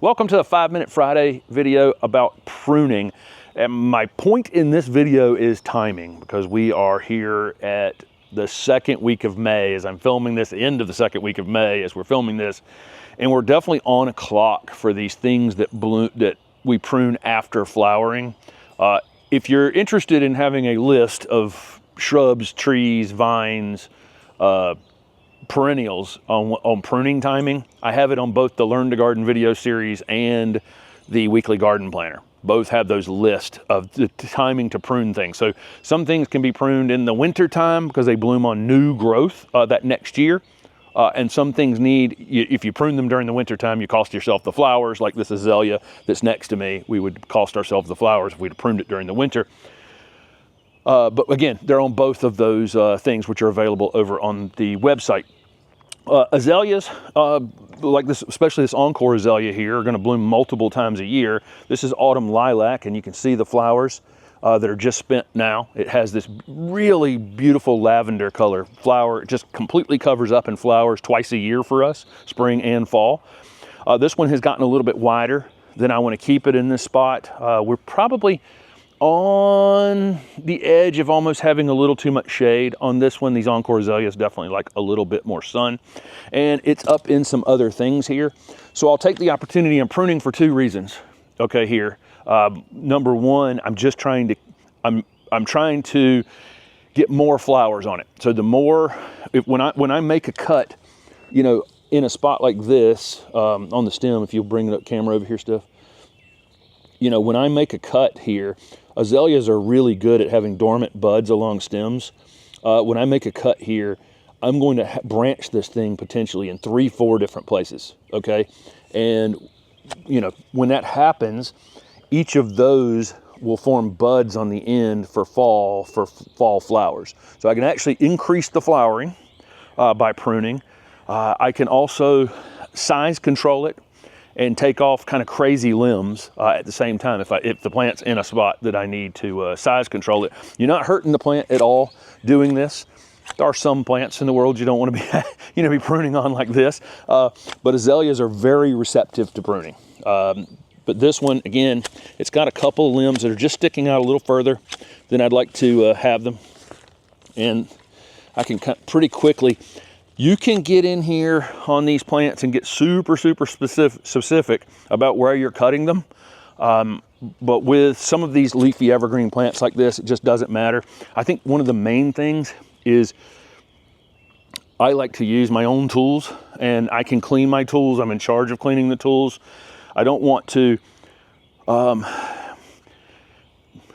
Welcome to the 5-Minute Friday video about pruning. And my point in this video is timing, because we are here at the second week of May as I'm filming this, end of the second week of May as we're filming this. And we're definitely on a clock for these things that we prune after flowering. If you're interested in having a list of shrubs, trees, vines, perennials on pruning timing, I have it on both the Learn to Garden video series and the weekly garden planner. Both have those lists of the timing to prune things. So some things can be pruned in the winter time because they bloom on new growth that next year. And some things if you prune them during the winter time, you cost yourself the flowers. Like this azalea that's next to me, we would cost ourselves the flowers if we'd pruned it during the winter. But again, they're on both of those things, which are available over on the website. Azaleas, like this, especially this Encore Azalea here, are going to bloom multiple times a year. This is autumn lilac, and you can see the flowers that are just spent now. It has this really beautiful lavender color flower. It just completely covers up in flowers twice a year for us, spring and fall. This one has gotten a little bit wider than I want to keep it in this spot. We're probably on the edge of almost having a little too much shade on this one. These Encore Azaleas definitely like a little bit more sun, and it's up in some other things here. So I'll take the opportunity. I'm pruning for two reasons. Okay, here. Number one, I'm trying to get more flowers on it. So the more, when I make a cut, you know, in a spot like this, on the stem, if you'll bring the camera over here, Steph. You know, when I make a cut here, azaleas are really good at having dormant buds along stems. When I make a cut here, I'm going to branch this thing potentially in 3-4 different places, okay? And, you know, when that happens, each of those will form buds on the end for fall flowers. So I can actually increase the flowering by pruning. I can also size control it and take off kind of crazy limbs at the same time if the plant's in a spot that I need to size control it. You're not hurting the plant at all doing this. There are some plants in the world you don't want to be, be pruning on like this, but azaleas are very receptive to pruning. But this one, again, it's got a couple limbs that are just sticking out a little further than I'd like to have them, and I can cut pretty quickly. You can get in here on these plants and get super specific about where you're cutting them. But with some of these leafy evergreen plants like this, it just doesn't matter. I think one of the main things is I like to use my own tools, and I can clean my tools. I'm in charge of cleaning the tools. I don't want to, and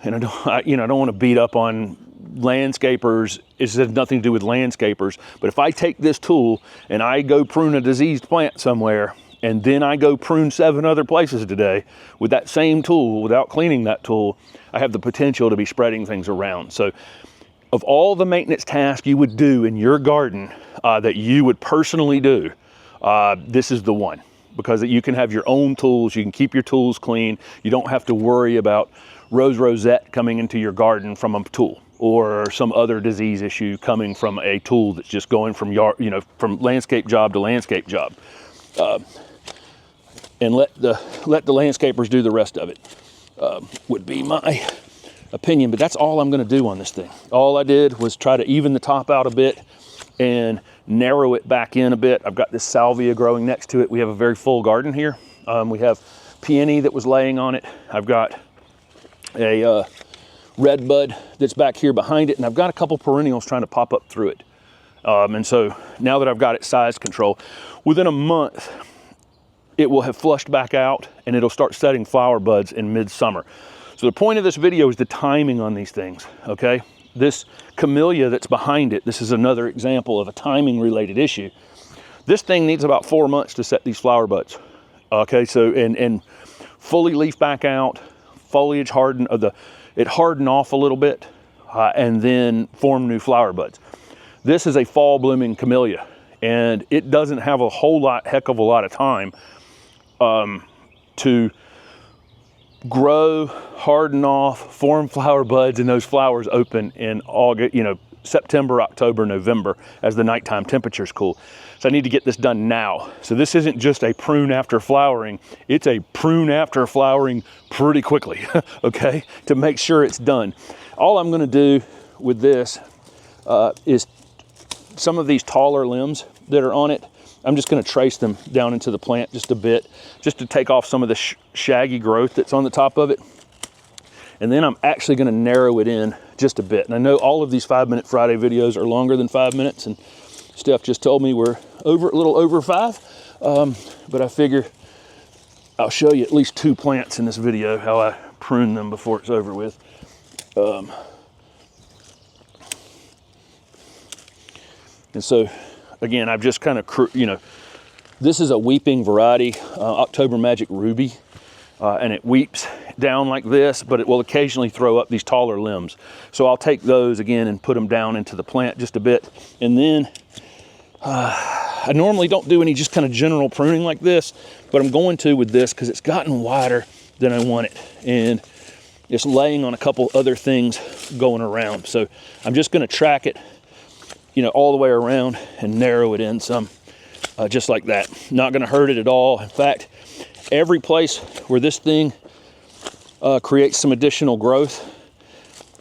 I don't want to beat up on landscapers. It has nothing to do with landscapers, but if I take this tool and I go prune a diseased plant somewhere, and then I go prune 7 other places today with that same tool without cleaning that tool, I have the potential to be spreading things around. So of all the maintenance tasks you would do in your garden that you would personally do, this is the one, because you can have your own tools. You can keep your tools clean. You don't have to worry about rosette coming into your garden from a tool, or some other disease issue coming from a tool that's just going from from landscape job to landscape job. And let the landscapers do the rest of it, would be my opinion. But that's all I'm going to do on this thing. All I did was try to even the top out a bit and narrow it back in a bit. I've got this salvia growing next to it. We have a very full garden here. We have peony that was laying on it. I've got a red bud that's back here behind it, and I've got a couple perennials trying to pop up through it. And so now that I've got it size control, within a month it will have flushed back out, and it'll start setting flower buds in midsummer. So the point of this video is the timing on these things, okay? This camellia that's behind it, this is another example of a timing related issue. This thing needs about 4 months to set these flower buds, okay? So and fully leaf back out, foliage harden, it hardened off a little bit, and then form new flower buds. This is a fall blooming camellia, and it doesn't have a heck of a lot of time to grow, harden off, form flower buds, and those flowers open in August, September, October, November as the nighttime temperatures cool. So I need to get this done now. So this isn't just a prune after flowering, it's a prune after flowering pretty quickly, okay, to make sure it's done. All I'm gonna do with this is some of these taller limbs that are on it, I'm just gonna trace them down into the plant just a bit, just to take off some of the shaggy growth that's on the top of it. And then I'm actually gonna narrow it in just a bit. And I know all of these 5 Minute Friday videos are longer than 5 minutes, and Steph just told me we're a little over 5, but I figure I'll show you at least 2 plants in this video, how I prune them before it's over with. And so, again, I've just kind of, you know, this is a weeping variety, October Magic Ruby, and it weeps down like this, but it will occasionally throw up these taller limbs. So I'll take those again and put them down into the plant just a bit. And then I normally don't do any just kind of general pruning like this, but I'm going to with this because it's gotten wider than I want it. And it's laying on a couple other things going around. So I'm just going to track it, you know, all the way around and narrow it in some, just like that. Not going to hurt it at all. In fact, every place where this thing creates some additional growth,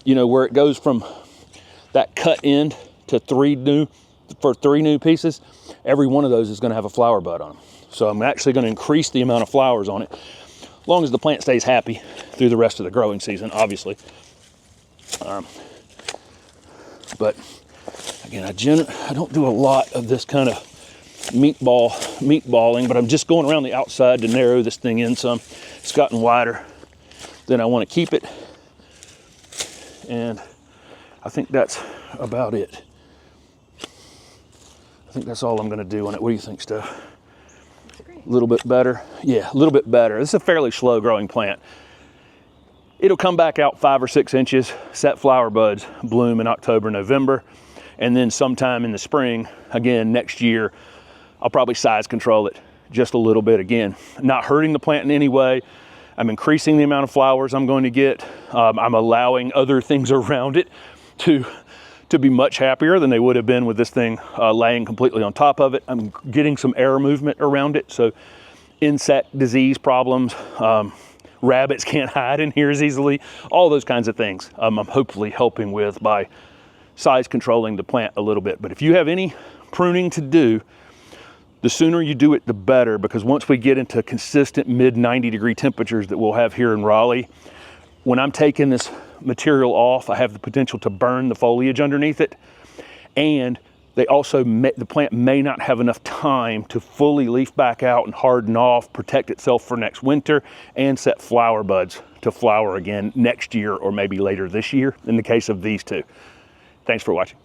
you know, where it goes from that cut end to 3 new pieces, every one of those is going to have a flower bud on them. So I'm actually going to increase the amount of flowers on it, as long as the plant stays happy through the rest of the growing season, obviously. But again, I don't do a lot of this kind of meatballing, but I'm just going around the outside to narrow this thing in some. It's gotten wider than I want to keep it, and I think that's about it. I think that's all I'm going to do on it. What do you think, Steph? A little bit better? Yeah, a little bit better. This is a fairly slow growing plant. It'll come back out 5 or 6 inches, set flower buds, bloom in October, November, and then sometime in the spring, again, next year, I'll probably size control it just a little bit again. Not hurting the plant in any way. I'm increasing the amount of flowers I'm going to get. I'm allowing other things around it to be much happier than they would have been with this thing laying completely on top of it. I'm getting some air movement around it, so insect disease problems, rabbits can't hide in here as easily, all those kinds of things I'm hopefully helping with by size controlling the plant a little bit. But if you have any pruning to do, the sooner you do it, the better, because once we get into consistent mid 90-degree temperatures that we'll have here in Raleigh, when I'm taking this material off, I have the potential to burn the foliage underneath it, and they also the plant may not have enough time to fully leaf back out and harden off, protect itself for next winter, and set flower buds to flower again next year or maybe later this year in the case of these two. Thanks for watching.